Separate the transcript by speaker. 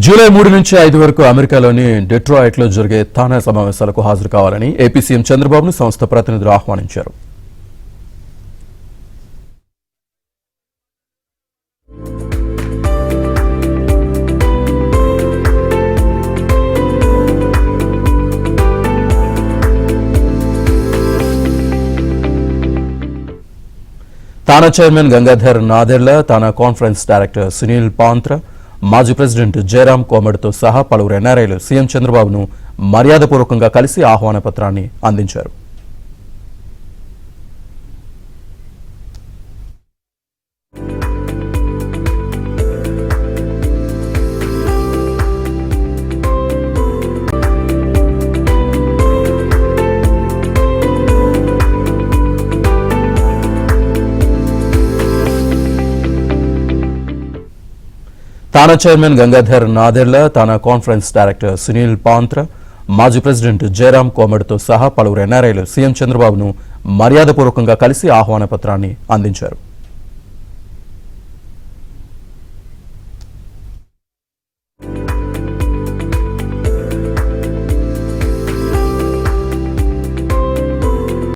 Speaker 1: July 3 నుంచి 5 వరకు అమెరికాలోని డెట్రాయిట్లో జరిగే తానా సమావేశాలకు హాజరు కావాలని ఏపీ సీఎం చంద్రబాబును సంస్థ ప్రతినిధులు ఆహ్వానించారు. తానా చైర్మన్ గంగాధర్ నాదెళ్ల, తానా కాన్ఫరెన్స్ డైరెక్టర్ సునీల్ పాంత్ర, మాజీ ప్రెసిడెంట్ జయరాం కోమడ్తో సహా పలువురు ఎన్ఆర్ఐలు సీఎం చంద్రబాబును మర్యాదపూర్వకంగా కలిసి ఆహ్వాన పత్రాన్ని అందించారు. తానా చైర్మన్ గంగాధర్ నాదెళ్ల, తానా కాన్ఫరెన్స్ డైరెక్టర్ సునీల్ పాంత్ర, మాజీ ప్రెసిడెంట్ జయరాం కోమడ్తో సహా పలువురు ఎన్ఆర్ఐలు సీఎం చంద్రబాబును మర్యాదపూర్వకంగా కలిసి ఆహ్వాన పత్రాన్ని అందించారు.